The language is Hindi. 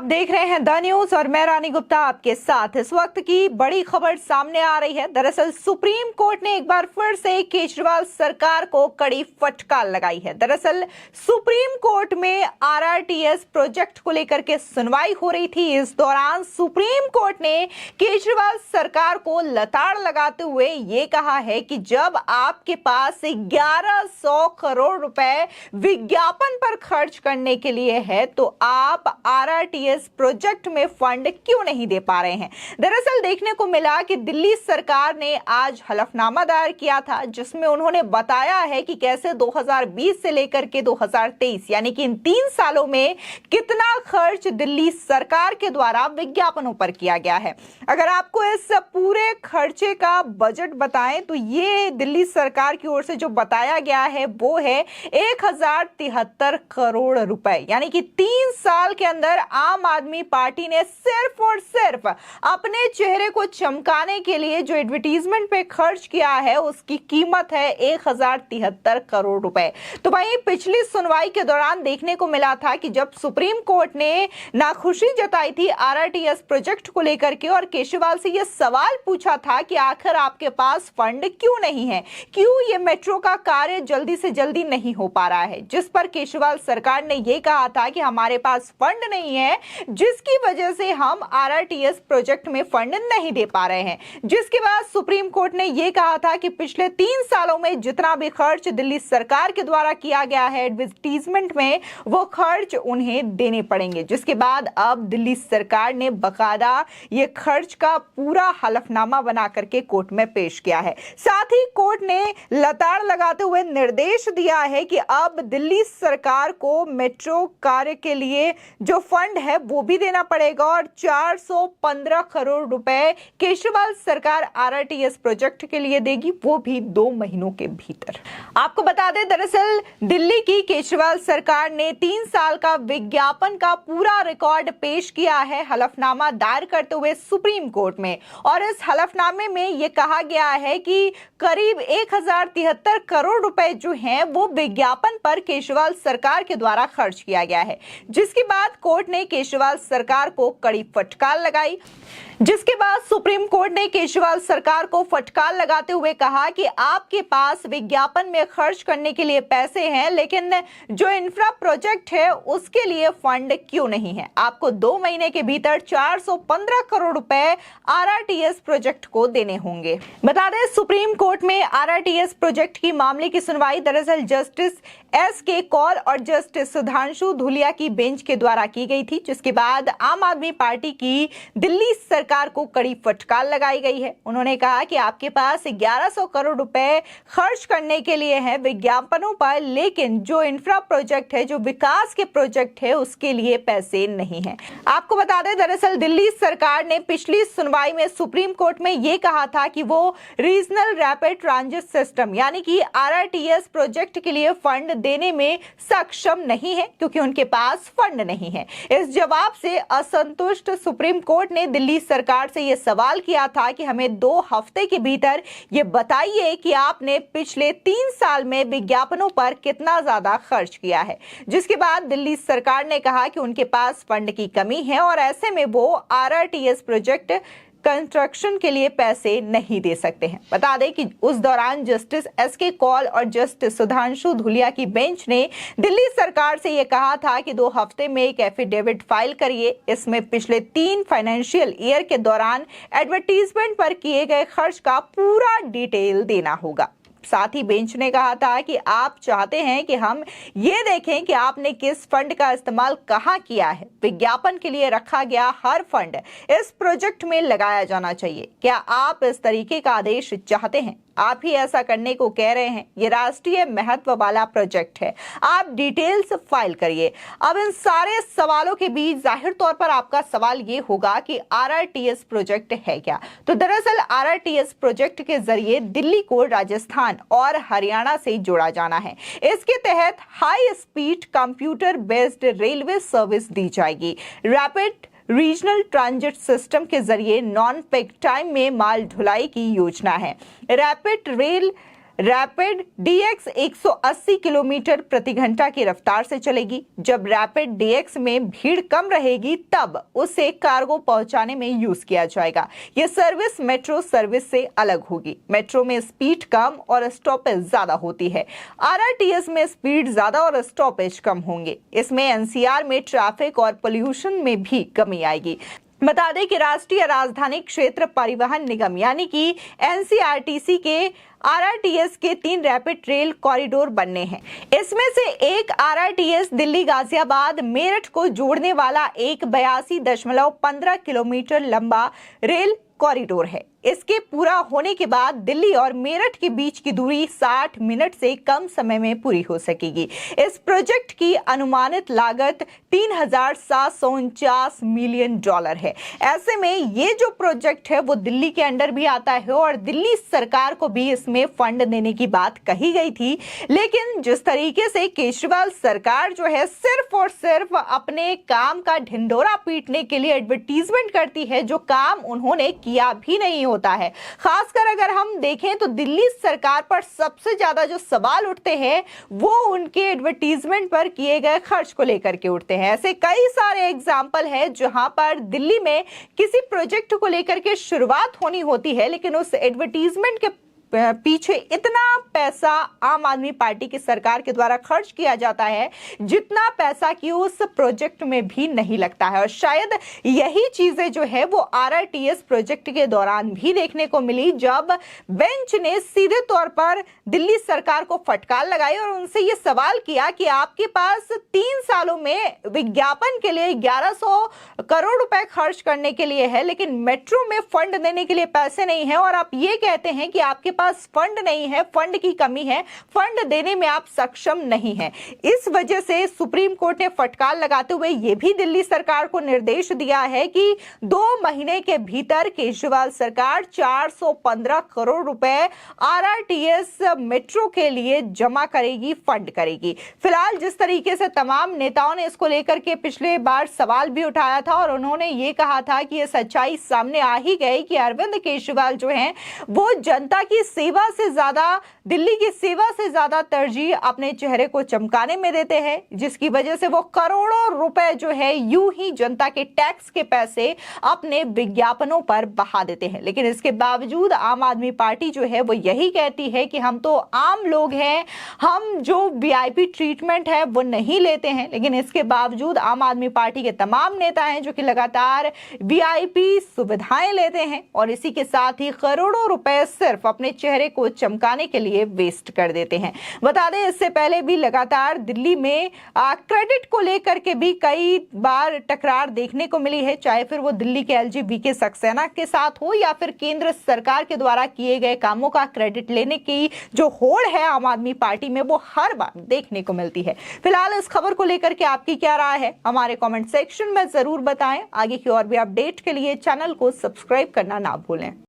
आप देख रहे हैं द न्यूज और मैं रानी गुप्ता आपके साथ। इस वक्त की बड़ी खबर सामने आ रही है। दरअसल सुप्रीम कोर्ट ने एक बार फिर से केजरीवाल सरकार को कड़ी फटकार लगाई है। दरअसल सुप्रीम कोर्ट में आरआरटीएस प्रोजेक्ट को लेकर के सुनवाई हो रही थी। इस दौरान सुप्रीम कोर्ट ने केजरीवाल सरकार को लताड़ लगाते हुए ये कहा है कि जब आपके पास 1100 करोड़ रुपए विज्ञापन पर खर्च करने के लिए है तो आप आरआरटीएस प्रोजेक्ट में फंड क्यों नहीं दे पा रहे हैं। दरअसल देखने को मिला कि दिल्ली सरकार ने आज हलफनामा दायर किया था जिसमें उन्होंने बताया है कि कैसे 2020 से लेकर के 2023 यानी कि इन 3 सालों में कितना खर्च दिल्ली सरकार के द्वारा विज्ञापनों पर किया गया है। अगर आपको इस पूरे खर्चे का बजट बताएं तो ये दिल्ली सरकार की ओर से जो बताया गया है वो है 1073 करोड़ रुपए, यानी कि 3 साल के अंदर आम आदमी पार्टी ने सिर्फ और सिर्फ अपने चेहरे को चमकाने के लिए जो एडवर्टीजमेंट पे खर्च किया है उसकी कीमत है 1073 करोड़ रुपए। तो वहीं पिछली सुनवाई के दौरान देखने को मिला था कि जब सुप्रीम कोर्ट ने नाखुशी जताई थी आरआरटीएस प्रोजेक्ट को लेकर के और केजरीवाल से यह सवाल पूछा था कि आखिर आपके पास फंड क्यों नहीं है, क्यों ये मेट्रो का कार्य जल्दी से जल्दी नहीं हो पा रहा है, जिस पर केजरीवाल सरकार ने यह कहा था कि हमारे पास फंड नहीं है जिसकी वजह से हम आरआरटीएस प्रोजेक्ट में फंड नहीं दे पा रहे हैं। जिसके बाद सुप्रीम कोर्ट ने यह कहा था कि पिछले 3 सालों में जितना भी खर्च दिल्ली सरकार के द्वारा किया गया है एडवर्टीजमेंट में वो खर्च उन्हें देने पड़ेंगे। जिसके बाद अब दिल्ली सरकार ने बकायदा ये खर्च का पूरा हलफनामा बना करके कोर्ट में पेश किया है। साथ ही कोर्ट ने लताड़ लगाते हुए निर्देश दिया है कि अब दिल्ली सरकार को मेट्रो कार्य के लिए जो फंड है वो भी देना पड़ेगा और 415 करोड़ रुपए केजरीवाल सरकार आरआरटीएस प्रोजेक्ट के लिए देगी, वो भी 2 महीनों के भीतर। आपको बता दें दरअसल दिल्ली की केजरीवाल सरकार ने 3 साल का विज्ञापन का पूरा रिकॉर्ड पेश किया है हलफनामा दायर करते हुए सुप्रीम कोर्ट में, और इस हलफनामे में यह कहा गया है कि करीब 1073 करोड़ रुपए जो हैं वो विज्ञापन पर केजरीवाल सरकार के द्वारा खर्च किया गया है। जिसके बाद कोर्ट ने केजरीवाल सरकार को कड़ी फटकार लगाई। जिसके बाद सुप्रीम कोर्ट ने केजरीवाल सरकार को फटकार लगाते हुए कहा कि आपके पास विज्ञापन में खर्च करने के लिए पैसे हैं लेकिन जो इंफ्रा प्रोजेक्ट है उसके लिए फंड क्यों नहीं है। आपको 2 महीने के भीतर 415 करोड़ रुपए आरआरटीएस प्रोजेक्ट को देने होंगे। बता दें सुप्रीम कोर्ट में आरआरटीएस प्रोजेक्ट की मामले की सुनवाई दरअसल जस्टिस एस.के. कौल और जस्टिस सुधांशु धूलिया की बेंच के द्वारा की गई थी। जिसके बाद आम आदमी पार्टी की दिल्ली सरकार को कड़ी फटकार लगाई गई है। उन्होंने कहा कि आपके पास 1100 करोड़ रुपए खर्च करने के लिए है विज्ञापनों पर, लेकिन जो इंफ्रा प्रोजेक्ट है, जो विकास के प्रोजेक्ट है उसके लिए पैसे नहीं है। आपको बता दें दरअसल दिल्ली सरकार ने पिछली सुनवाई में सुप्रीम कोर्ट में यह कहा था कि वो रीजनल रैपिड ट्रांजिट सिस्टम यानी कि आरआरटीएस प्रोजेक्ट के लिए फंड देने में सक्षम नहीं है क्योंकि उनके पास फंड नहीं है। इस जवाब से असंतुष्ट सुप्रीम कोर्ट ने दिल्ली सरकार से यह सवाल किया था कि हमें 2 हफ्ते के भीतर ये बताइए कि आपने पिछले 3 साल में विज्ञापनों पर कितना ज्यादा खर्च किया है। जिसके बाद दिल्ली सरकार ने कहा कि उनके पास फंड की कमी है और ऐसे में वो आरआरटीएस प्रोजेक्ट कंस्ट्रक्शन के लिए पैसे नहीं दे सकते हैं। बता दें कि उस दौरान जस्टिस एस.के. कौल और जस्टिस सुधांशु धूलिया की बेंच ने दिल्ली सरकार से यह कहा था कि 2 हफ्ते में एक एफिडेविट फाइल करिए। इसमें पिछले 3 फाइनेंशियल ईयर के दौरान एडवर्टीजमेंट पर किए गए खर्च का पूरा डिटेल देना होगा। साथ ही बेंच ने कहा था कि आप चाहते हैं कि हम ये देखें कि आपने किस फंड का इस्तेमाल कहां किया है। विज्ञापन के लिए रखा गया हर फंड इस प्रोजेक्ट में लगाया जाना चाहिए। क्या आप इस तरीके का आदेश चाहते हैं? आप ही ऐसा करने को कह रहे हैं। ये राष्ट्रीय महत्व वाला प्रोजेक्ट है, आप डिटेल्स फाइल करिए। अब इन सारे सवालों के बीच जाहिर तौर पर आपका सवाल ये होगा कि आरआरटीएस प्रोजेक्ट है क्या। तो दरअसल आरआरटीएस प्रोजेक्ट के जरिए दिल्ली को राजस्थान और हरियाणा से जोड़ा जाना है। इसके तहत high speed computer based railway service दी जाएगी। रैपिड रीजनल ट्रांजिट सिस्टम के जरिए नॉन पीक टाइम में माल ढुलाई की योजना है। Rapid rail rapid DX 180 kilometre प्रति घंटा की रफ्तार से चलेगी। जब रैपिड डीएक्स में भीड़ कम रहेगी तब उसे कार्गो पहुंचाने में यूज किया जाएगा। यह सर्विस मेट्रो सर्विस से अलग होगी। मेट्रो में स्पीड कम और स्टॉपेज ज्यादा होती है। आरआरटीएस में स्पीड ज्यादा और स्टॉपेज कम होंगे। इसमें एनसीआर में ट्रैफिक और पोल्यूशन में भी कमी आएगी। बता दें कि राष्ट्रीय राजधानी क्षेत्र परिवहन निगम यानी कि एनसीआरटीसी के आरआरटीएस के 3 रैपिड रेल कॉरिडोर बनने हैं। इसमें से एक आरआरटीएस दिल्ली गाजियाबाद मेरठ को जोड़ने वाला एक 82.15 किलोमीटर लंबा रेल कॉरिडोर है। इसके पूरा होने के बाद दिल्ली और मेरठ के बीच की दूरी 60 मिनट से कम समय में पूरी हो सकेगी। इस प्रोजेक्ट की अनुमानित लागत $3,749 मिलियन है। ऐसे में ये जो प्रोजेक्ट है वो दिल्ली के अंडर भी आता है और दिल्ली सरकार को भी इसमें फंड देने की बात कही गई थी। लेकिन जिस तरीके से केजरीवाल सरकार जो है सिर्फ और सिर्फ अपने काम का ढिंढोरा पीटने के लिए एडवर्टीजमेंट करती है, जो काम उन्होंने किया भी नहीं होता है। खासकर अगर हम देखें तो दिल्ली सरकार पर सबसे ज्यादा जो सवाल उठते हैं वो उनके एडवर्टीजमेंट पर किए गए खर्च को लेकर के उठते हैं। ऐसे कई सारे एग्जाम्पल है जहां पर दिल्ली में किसी प्रोजेक्ट को लेकर के शुरुआत होनी होती है, लेकिन उस एडवर्टीजमेंट के पीछे इतना पैसा आम आदमी पार्टी की सरकार के द्वारा खर्च किया जाता है जितना पैसा कि उस प्रोजेक्ट में भी नहीं लगता है। और शायद यही चीजें जो है वो आरआरटीएस प्रोजेक्ट के दौरान भी देखने को मिली, जब बेंच ने सीधे तौर पर दिल्ली सरकार को फटकार लगाई और उनसे ये सवाल किया कि आपके पास 3 सालों में विज्ञापन के लिए 1100 करोड़ रुपए खर्च करने के लिए है, लेकिन मेट्रो में फंड देने के लिए पैसे नहीं है और आप ये कहते हैं कि आपके पास फंड नहीं है, फंड की कमी है, फंड देने में आप सक्षम नहीं हैं। इस वजह से सुप्रीम कोर्ट ने फटकार लगाते हुए यह भी दिल्ली सरकार को निर्देश दिया है कि 2 महीने के भीतर केजरीवाल सरकार 415 करोड़ रुपए आरआरटीएस मेट्रो के लिए जमा करेगी, फंड करेगी। फिलहाल जिस तरीके से तमाम नेताओं ने इसको लेकर के पिछले बार सवाल भी उठाया था और उन्होंने ये कहा था कि यह सच्चाई सामने आ ही गई कि अरविंद केजरीवाल जो हैं वो जनता की सेवा से ज्यादा, दिल्ली की सेवा से ज्यादा तरजीह अपने चेहरे को चमकाने में देते हैं, जिसकी वजह से वो करोड़ों रुपए जो है यूं ही जनता के टैक्स के पैसे अपने विज्ञापनों पर बहा देते हैं। लेकिन इसके बावजूद आम आदमी पार्टी जो है वो यही कहती है कि हम तो आम लोग हैं, हम जो वीआईपी ट्रीटमेंट है वो नहीं लेते हैं। लेकिन इसके बावजूद आम आदमी पार्टी के तमाम नेता हैं जो कि लगातार वीआईपी सुविधाएं लेते हैं और इसी के साथ ही करोड़ों रुपए सिर्फ अपने चेहरे को चमकाने के लिए वेस्ट कर देते हैं। बता दें इससे पहले भी लगातार दिल्ली में क्रेडिट को लेकर के भी कई बार टकरार देखने को मिली है, चाहे फिर वो दिल्ली के एलजी वीके सक्सेना के साथ हो या फिर केंद्र सरकार के द्वारा किए गए कामों का क्रेडिट लेने की जो होड़ है आम आदमी पार्टी में वो हर बार देखने को मिलती है। फिलहाल इस खबर को लेकर के आपकी क्या राय है हमारे कमेंट सेक्शन में जरूर बताएं। आगे की और भी अपडेट के लिए चैनल को सब्सक्राइब करना ना भूलें।